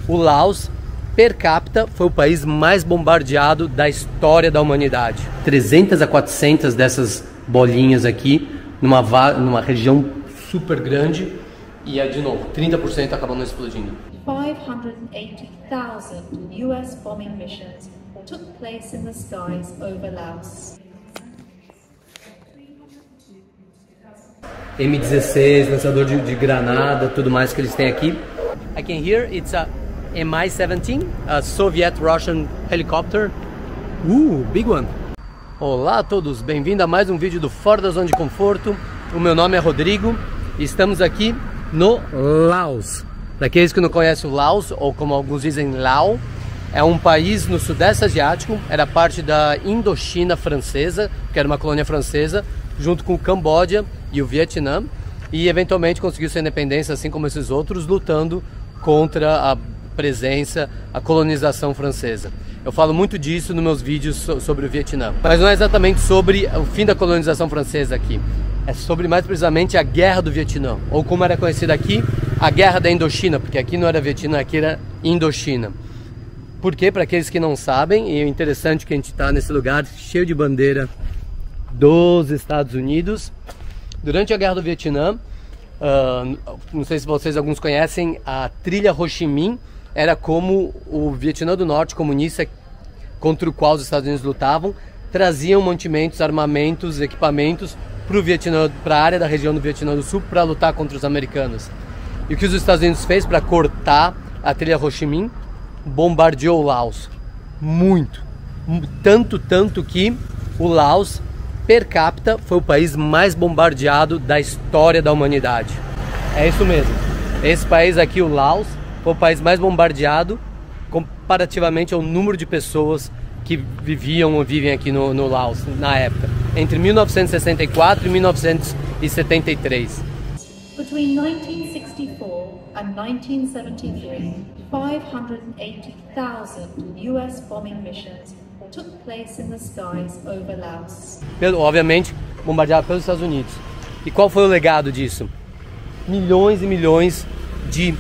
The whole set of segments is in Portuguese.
o Laos, per capita, foi o país mais bombardeado da história da humanidade. 300 a 400 dessas bolinhas aqui, numa região super grande, e de novo, 30% acabam não explodindo. 580,000 US bombing missions took place in the skies over Laos. M16, lançador de granada, tudo mais que eles têm aqui. I can hear it's a Mi-17, a Soviet-Russian helicopter. Big one. Olá a todos, bem-vindo a mais um vídeo do Fora da Zona de Conforto. O meu nome é Rodrigo e estamos aqui no Laos. Para aqueles que não conhecem o Laos, ou como alguns dizem, Lao, é um país no Sudeste Asiático, era parte da Indochina francesa, que era uma colônia francesa, junto com o Camboja e o Vietnã, e eventualmente conseguiu sua independência, assim como esses outros, lutando contra a presença, a colonização francesa. Eu falo muito disso nos meus vídeos sobre o Vietnã, mas não é exatamente sobre o fim da colonização francesa aqui, é sobre mais precisamente a Guerra do Vietnã, ou como era conhecida aqui, a Guerra da Indochina, porque aqui não era Vietnã, aqui era Indochina. Porque, para aqueles que não sabem, e é interessante que a gente está nesse lugar cheio de bandeira dos Estados Unidos. Durante a Guerra do Vietnã, não sei se vocês alguns conhecem, a trilha Ho Chi Minh era como o Vietnã do Norte comunista, contra o qual os Estados Unidos lutavam, traziam mantimentos, armamentos, equipamentos para o Vietnã, para a área da região do Vietnã do Sul, para lutar contra os americanos. E o que os Estados Unidos fez para cortar a trilha Ho Chi Minh? Bombardeou o Laos. Muito. Tanto que o Laos, per capita, foi o país mais bombardeado da história da humanidade. É isso mesmo. Esse país aqui, o Laos, foi o país mais bombardeado comparativamente ao número de pessoas que viviam ou vivem aqui no Laos na época, entre 1964 e 1973. Between 1964 and 1973, 580,000 US bombing missions took place in the skies over Laos. Obviamente, bombardeado pelos Estados Unidos. E qual foi o legado disso? Milhões e milhões de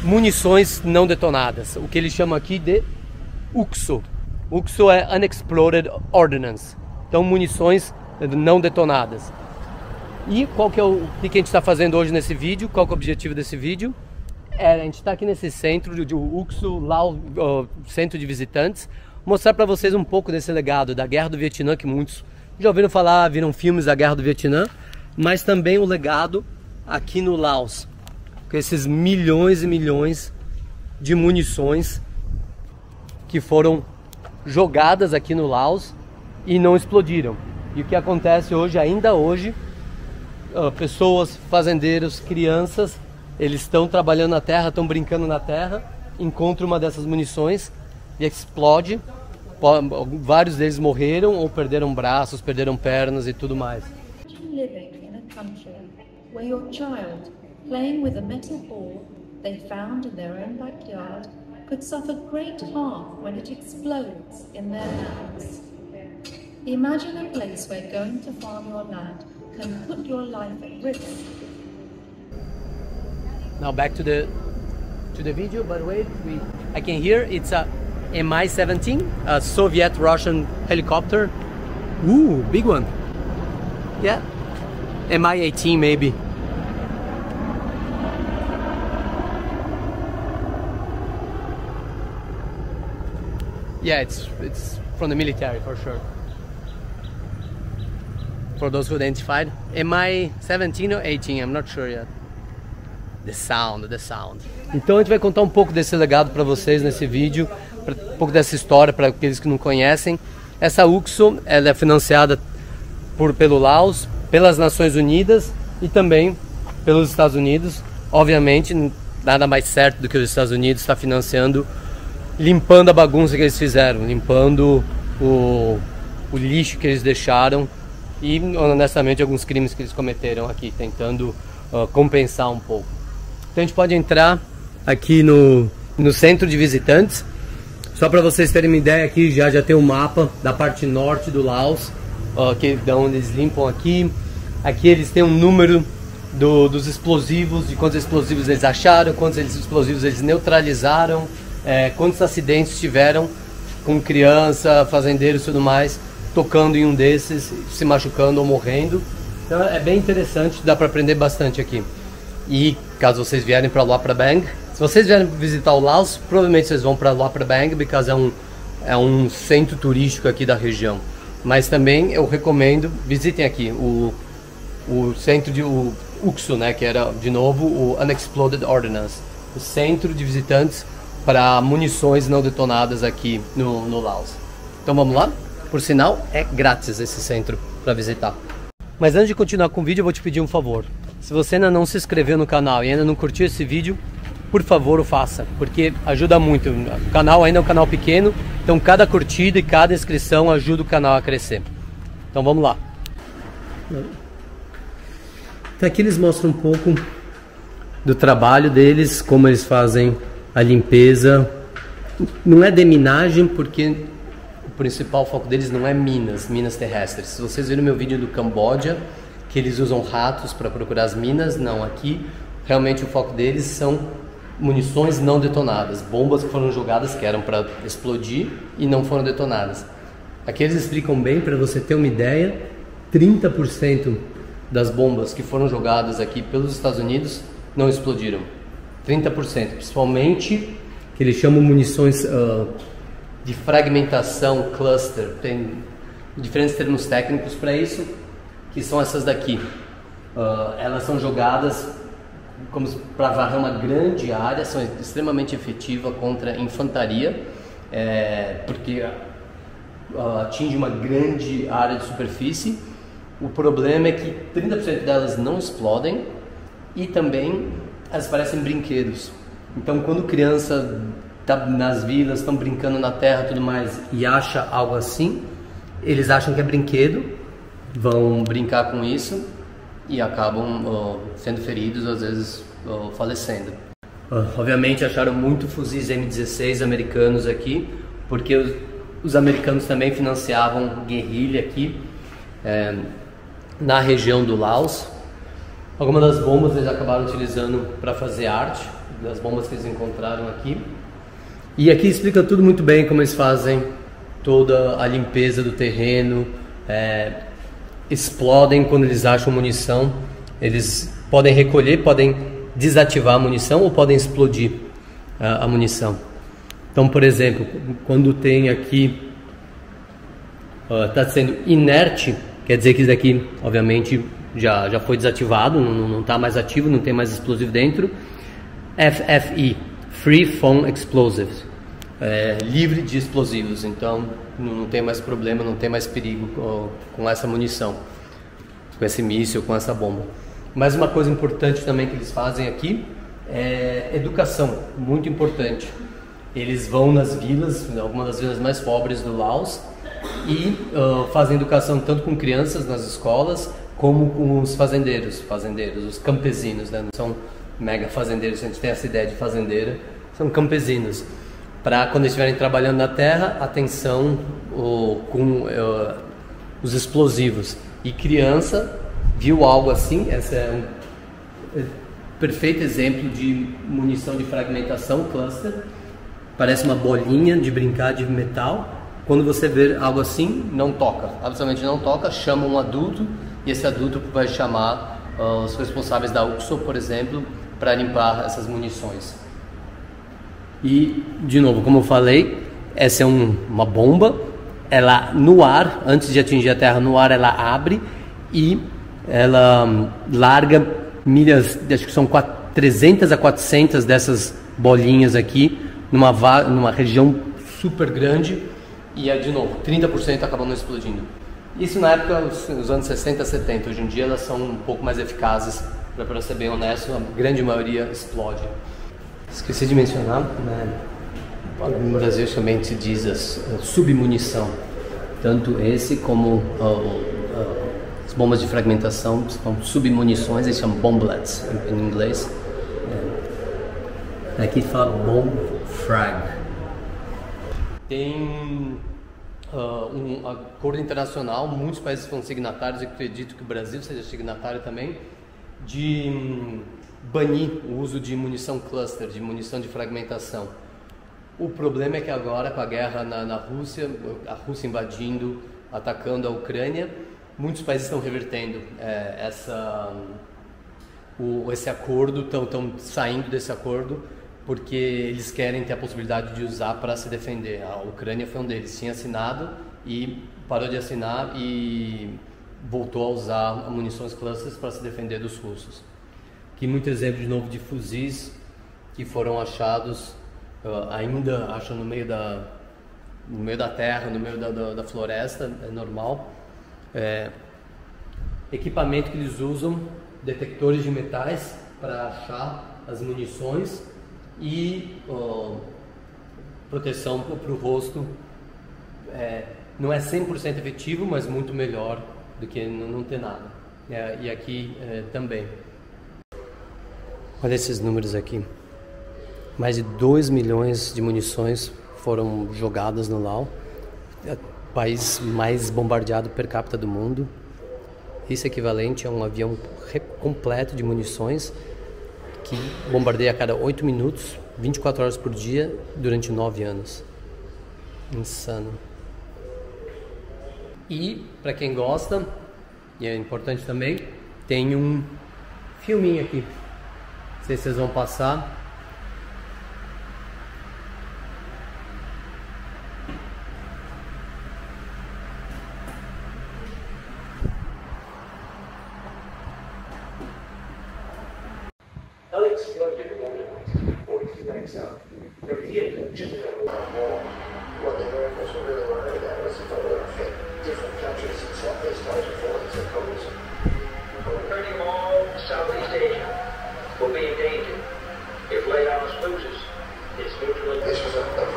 munições não detonadas, o que eles chamam aqui de UXO. UXO é Unexploded Ordnance, então munições não detonadas. E qual que é o que a gente está fazendo hoje nesse vídeo? Qual que é o objetivo desse vídeo? A gente está aqui nesse centro de UXO, Lao, centro de visitantes, mostrar para vocês um pouco desse legado da Guerra do Vietnã, que muitos já ouviram falar, viram filmes da Guerra do Vietnã, mas também o legado aqui no Laos, com esses milhões e milhões de munições que foram jogadas aqui no Laos e não explodiram. E o que acontece hoje, ainda hoje, pessoas, fazendeiros, crianças, eles estão trabalhando na terra, estão brincando na terra, encontram uma dessas munições e explode. Vários deles morreram ou perderam braços, perderam pernas e tudo mais. Living in a country where your child, playing with a metal ball they found in their own backyard, could suffer great harm when it explodes in their hands. Imagine a place where going to farm your land can put your life at risk. Now back to the video, but wait, I can hear it's a Mi-17, a Soviet-Russian helicopter. Big one. Yeah, Mi-18 maybe. Yeah, it's from the military for sure. For those who identified, Mi-17 or 18, I'm not sure yet. The sound. Então a gente vai contar um pouco desse legado para vocês nesse vídeo, um pouco dessa história para aqueles que não conhecem. Essa UXO, ela é financiada pelo Laos, pelas Nações Unidas e também pelos Estados Unidos. Obviamente, nada mais certo do que os Estados Unidos estar financiando, limpando a bagunça que eles fizeram, limpando o lixo que eles deixaram e, honestamente, alguns crimes que eles cometeram aqui, tentando compensar um pouco. Então a gente pode entrar aqui no centro de visitantes. Só para vocês terem uma ideia, aqui já tem um mapa da parte norte do Laos, que é onde eles limpam aqui. Aqui eles têm um número dos explosivos, de quantos explosivos eles acharam, quantos explosivos eles neutralizaram, quantos acidentes tiveram com criança, fazendeiros e tudo mais, tocando em um desses, se machucando ou morrendo. Então é bem interessante, dá para aprender bastante aqui. E caso vocês vierem para Luapra Bang, se vocês vierem visitar o Laos, provavelmente vocês vão para Luapra Bang, porque é um centro turístico aqui da região. Mas também eu recomendo, visitem aqui o centro de UXO, né, que era de novo o Unexploded Ordnance, o centro de visitantes para munições não detonadas aqui no Laos. Então vamos lá? Por sinal, é grátis esse centro para visitar. Mas antes de continuar com o vídeo, eu vou te pedir um favor. Se você ainda não se inscreveu no canal e ainda não curtiu esse vídeo, por favor o faça, porque ajuda muito. O canal ainda é um canal pequeno, então cada curtida e cada inscrição ajuda o canal a crescer. Então vamos lá. Então aqui eles mostram um pouco do trabalho deles, como eles fazem a limpeza. Não é deminagem, porque o principal foco deles não é minas terrestres. Se vocês viram meu vídeo do Camboja, que eles usam ratos para procurar as minas, não, aqui realmente o foco deles são munições não detonadas, bombas que foram jogadas que eram para explodir e não foram detonadas. Aqui eles explicam bem, para você ter uma ideia, 30% das bombas que foram jogadas aqui pelos Estados Unidos não explodiram. 30%, principalmente que eles chamam munições de fragmentação, cluster. Tem diferentes termos técnicos para isso, que são essas daqui. Elas são jogadas como para varrer uma grande área, são extremamente efetivas contra infantaria, porque atinge uma grande área de superfície. O problema é que 30% delas não explodem e também elas parecem brinquedos. Então quando criança tá nas vilas, estão brincando na terra e tudo mais e acha algo assim, eles acham que é brinquedo, vão brincar com isso e acabam sendo feridos, às vezes falecendo. Obviamente acharam muito fuzis M16 americanos aqui, porque os americanos também financiavam guerrilha aqui na região do Laos. Algumas das bombas eles acabaram utilizando para fazer arte, das bombas que eles encontraram aqui. E aqui explica tudo muito bem como eles fazem toda a limpeza do terreno, explodem quando eles acham munição, eles podem recolher, podem desativar a munição ou podem explodir a munição. Então, por exemplo, quando tem aqui, está sendo inerte, quer dizer que isso daqui, obviamente, já foi desativado, não está mais ativo, não tem mais explosivo dentro. FFE, Free From Explosives, livre de explosivos, então não tem mais problema, não tem mais perigo com essa munição, com esse míssil, com essa bomba. Mas uma coisa importante também que eles fazem aqui é educação, muito importante. Eles vão nas vilas, algumas das vilas mais pobres do Laos, e fazem educação tanto com crianças nas escolas, como com os fazendeiros, os campesinos, né? Não são mega fazendeiros, a gente tem essa ideia de fazendeira, são campesinos. Para quando eles estiverem trabalhando na terra, atenção com os explosivos. E criança viu algo assim, esse é um perfeito exemplo de munição de fragmentação, cluster. Parece uma bolinha de brincar de metal. Quando você vê algo assim, não toca, absolutamente não toca, chama um adulto e esse adulto vai chamar os responsáveis da UXO, por exemplo, para limpar essas munições. E, de novo, como eu falei, essa é uma bomba, ela no ar, antes de atingir a terra no ar, ela abre e ela larga milhas, acho que são 300 a 400 dessas bolinhas aqui, numa região super grande, e de novo, 30% acabam não explodindo. Isso na época, nos anos 60, 70, hoje em dia elas são um pouco mais eficazes, para ser bem honesto, a grande maioria explode. Esqueci de mencionar, né? No Brasil também se diz submunição, tanto esse como as bombas de fragmentação são submunições, eles chamam bomblets em inglês. Aqui fala bomb frag. Tem um acordo internacional, muitos países foram signatários, eu acredito que o Brasil seja signatário também, de banir o uso de munição cluster, de munição de fragmentação. O problema é que agora, com a guerra na Rússia, a Rússia invadindo, atacando a Ucrânia, muitos países estão revertendo esse acordo, estão saindo desse acordo, porque eles querem ter a possibilidade de usar para se defender. A Ucrânia foi um deles, tinha assinado e parou de assinar e voltou a usar munições clusters para se defender dos russos. Aqui muito exemplo de novo de fuzis que foram achados, ainda acham no meio da terra, no meio da floresta, é normal. Equipamento que eles usam, detectores de metais para achar as munições e proteção para o rosto. Não é 100% efetivo, mas muito melhor do que não ter nada. E aqui também. Olha esses números aqui. Mais de 2 milhões de munições foram jogadas no Laos. É o país mais bombardeado per capita do mundo. Isso é equivalente a um avião completo de munições que bombardeia a cada 8 minutos, 24 horas por dia, durante 9 anos. Insano. E, para quem gosta, e é importante também, tem um filminho aqui. Não sei se vocês vão passar.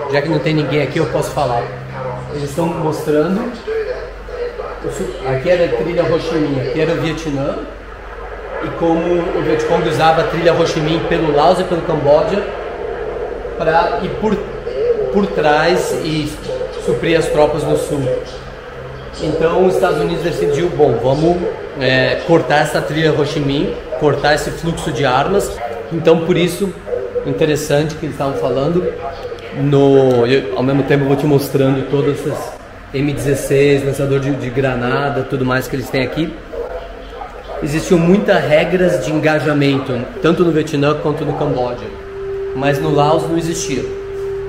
Já que não tem ninguém aqui, eu posso falar. Eles estão mostrando. Aqui era a trilha Ho Chi Minh, aqui era o Vietnã. E como o Vietcong usava a trilha Ho Chi Minh pelo Laos e pelo Camboja para ir por trás e suprir as tropas no sul. Então os Estados Unidos decidiu, bom, vamos cortar essa trilha Ho Chi Minh, cortar esse fluxo de armas. Então por isso, interessante que eles estavam falando, ao mesmo tempo eu vou te mostrando todas essas M16, lançador de granada, tudo mais que eles têm aqui. Existiam muitas regras de engajamento, tanto no Vietnã quanto no Camboja, mas no Laos não existia.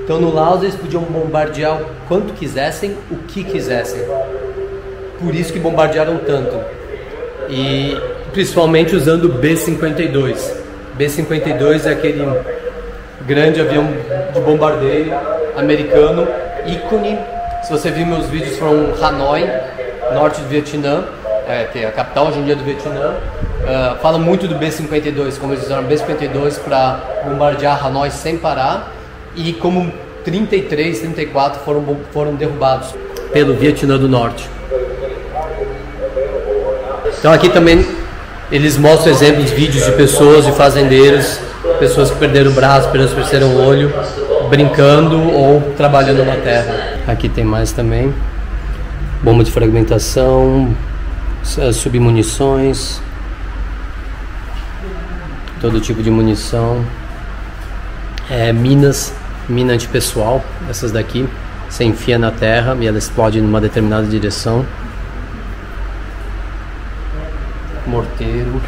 Então no Laos eles podiam bombardear o quanto quisessem, o que quisessem. Por isso que bombardearam tanto. E principalmente usando o B-52. B-52 é aquele grande avião de bombardeio americano, ícone. Se você viu meus vídeos, foram Hanoi, norte do Vietnã, que é a capital hoje em dia do Vietnã. Fala muito do B-52, como eles usaram B-52 para bombardear Hanoi sem parar, e como 33, 34 foram derrubados pelo Vietnã do Norte. Então aqui também eles mostram exemplos, vídeos de pessoas, de fazendeiros, pessoas que perderam o braço, perderam o olho, brincando ou trabalhando na terra. Aqui tem mais também. Bomba de fragmentação, submunições, todo tipo de munição. Mina antipessoal, essas daqui. Você enfia na terra e ela explode numa determinada direção. Morteiro.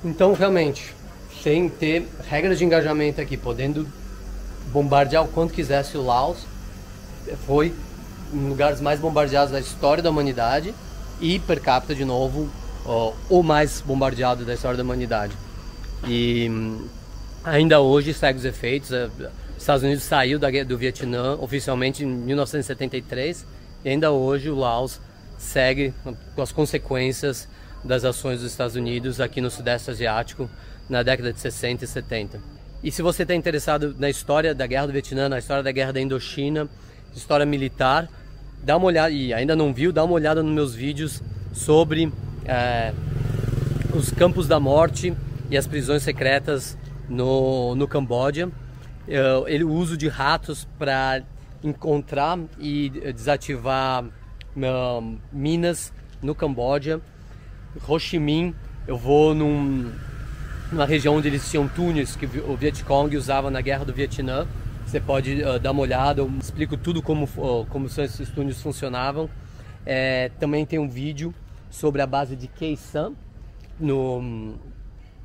Então realmente, sem ter regras de engajamento aqui, podendo bombardear o quanto quisesse o Laos, foi um dos lugares mais bombardeados da história da humanidade e per capita de novo o mais bombardeado da história da humanidade. E ainda hoje segue os efeitos. Os Estados Unidos saiu do Vietnã oficialmente em 1973 e ainda hoje o Laos segue com as consequências das ações dos Estados Unidos aqui no Sudeste Asiático na década de 60 e 70. E se você está interessado na história da Guerra do Vietnã, na história da Guerra da Indochina, história militar, dá uma olhada, e ainda não viu, dá uma olhada nos meus vídeos sobre os campos da morte e as prisões secretas no Camboja. O uso de ratos para encontrar e desativar minas no Camboja. Ho Chi Minh, eu vou numa região onde eles tinham túneis que o Vietcong usava na Guerra do Vietnã. Você pode dar uma olhada, eu explico tudo como esses túneis funcionavam. Também tem um vídeo sobre a base de Khe Sanh,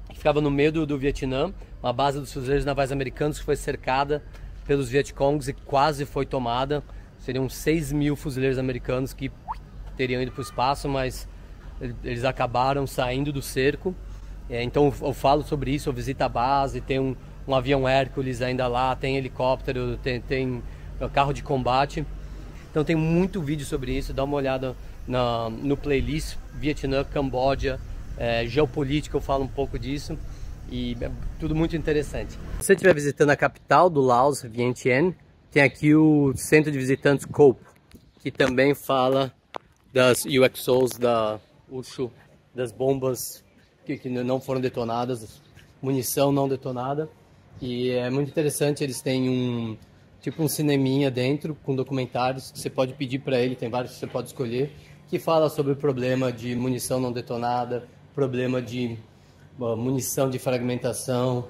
que ficava no meio do Vietnã, uma base dos fuzileiros navais americanos que foi cercada pelos Vietcongs e quase foi tomada. Seriam 6.000 fuzileiros americanos que teriam ido para o espaço, mas eles acabaram saindo do cerco. Então eu falo sobre isso, eu visito a base, tem um avião Hércules ainda lá, tem helicóptero, tem carro de combate. Então tem muito vídeo sobre isso, dá uma olhada no playlist Vietnã, Camboja, geopolítica, eu falo um pouco disso. E é tudo muito interessante. Se você estiver visitando a capital do Laos, Vientiane, tem aqui o centro de visitantes Cope, que também fala das UXOs da USHU, das bombas que não foram detonadas, munição não detonada. E é muito interessante, eles têm tipo um cineminha dentro com documentários que você pode pedir para ele, tem vários que você pode escolher, que fala sobre o problema de munição não detonada, problema de munição de fragmentação,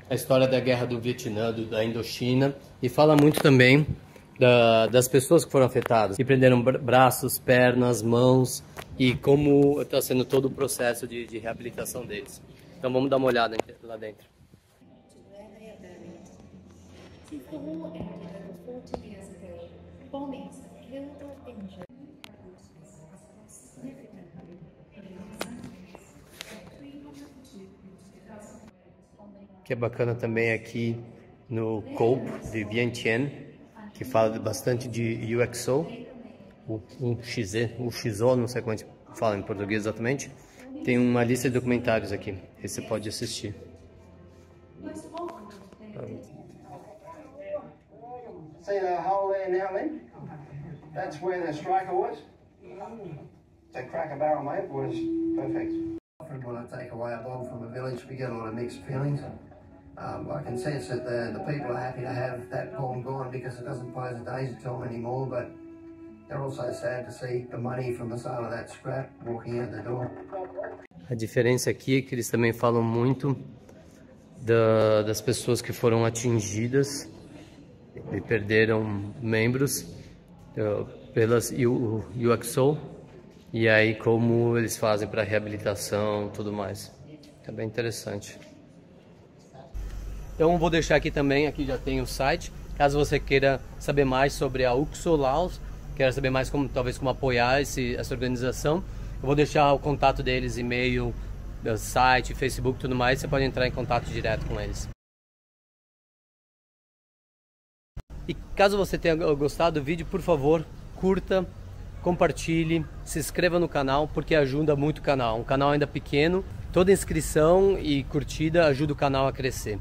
a história da guerra do Vietnã, da Indochina, e fala muito também das pessoas que foram afetadas, que perderam braços, pernas, mãos, e como está sendo todo o processo de reabilitação deles. Então vamos dar uma olhada lá dentro. Since the war ended over 40 years ago, bombings have killed or injured que é bacana também aqui no Cope de Vientiane, que fala bastante de UXO, o XO, não sei como a gente fala em português exatamente. Tem uma lista de documentários aqui, esse você pode assistir. See the hole there now then? That's where the striker was. The Cracker Barrel, mate, was perfect. Often when I take away a bomb from a village, we get a lot of mixed feelings. I can sense that the people are happy to have that bomb gone because it doesn't pose a danger to them anymore, but they're also sad to see the money from the sale of that scrap walking out the door. A diferença aqui é que eles também falam muito das pessoas que foram atingidas e perderam membros pelas UXO, e aí como eles fazem para reabilitação e tudo mais. É bem interessante. Então vou deixar aqui também, aqui já tem o site, caso você queira saber mais sobre a UXO Laos, queira saber mais talvez como apoiar essa organização, eu vou deixar o contato deles, e-mail, site, Facebook e tudo mais, você pode entrar em contato direto com eles. E caso você tenha gostado do vídeo, por favor, curta, compartilhe, se inscreva no canal, porque ajuda muito o canal. Um canal ainda pequeno, toda inscrição e curtida ajuda o canal a crescer.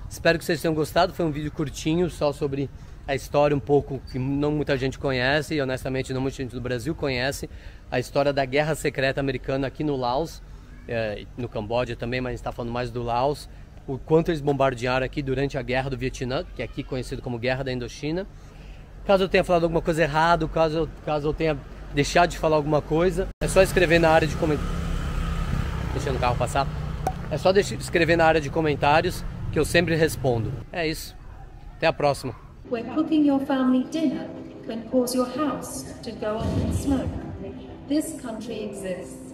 Espero que vocês tenham gostado, foi um vídeo curtinho, só sobre a história um pouco que não muita gente conhece, e honestamente não muita gente do Brasil conhece, a história da Guerra Secreta Americana aqui no Laos, no Camboja também, mas a gente está falando mais do Laos, o quanto eles bombardearam aqui durante a Guerra do Vietnã, que é aqui conhecido como Guerra da Indochina. Caso eu tenha falado alguma coisa errada, caso eu tenha deixado de falar alguma coisa, é só escrever na área de comentários. Deixando o carro passar. É só escrever na área de comentários que eu sempre respondo. É isso. Até a próxima. Where cooking your family dinner can cause your house to go up in smoke. This country exists.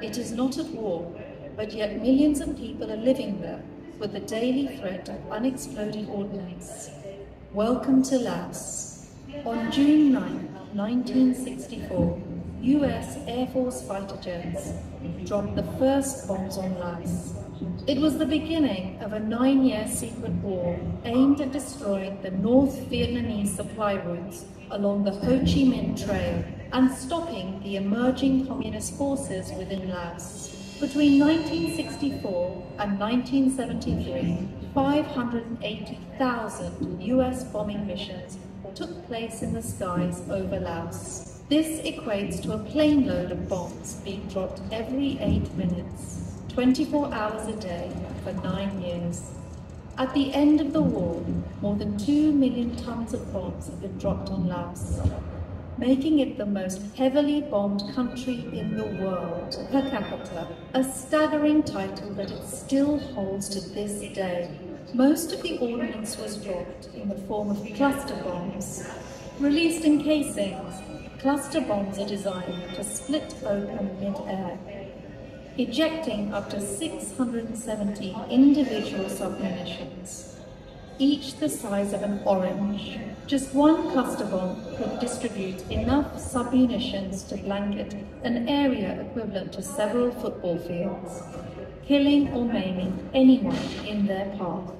It is not at war, but yet millions of people are living there with the daily threat of unexploded ordnance. Welcome to Laos. On June 9, 1964, US Air Force fighter jets dropped the first bombs on Laos. It was the beginning of a 9-year secret war aimed at destroying the North Vietnamese supply routes along the Ho Chi Minh Trail and stopping the emerging communist forces within Laos. Between 1964 and 1973, 580,000 US bombing missions took place in the skies over Laos. This equates to a plane load of bombs being dropped every 8 minutes. 24 hours a day for 9 years. At the end of the war, more than 2 million tons of bombs have been dropped on Laos. making it the most heavily bombed country in the world per capita, a staggering title that it still holds to this day. Most of the ordnance was dropped in the form of cluster bombs. Released in casings, cluster bombs are designed to split open mid-air, ejecting up to 670 individual submunitions, each the size of an orange. Just one cluster bomb could distribute enough submunitions to blanket an area equivalent to several football fields, killing or maiming anyone in their path.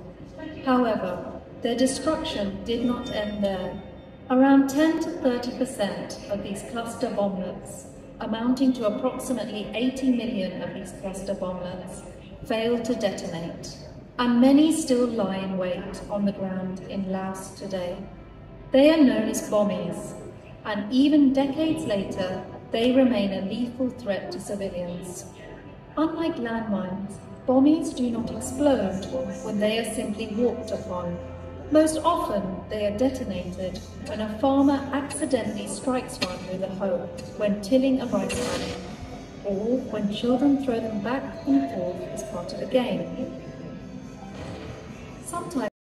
However, their destruction did not end there. Around 10 to 30% of these cluster bomblets, amounting to approximately 80 million of these cluster bomblets, failed to detonate, and many still lie in wait on the ground in Laos today. They are known as bommies, and even decades later, they remain a lethal threat to civilians. Unlike landmines, bommies do not explode when they are simply walked upon. Most often, they are detonated when a farmer accidentally strikes one with a hoe when tilling a rice paddy, or when children throw them back and forth as part of a game. Sometimes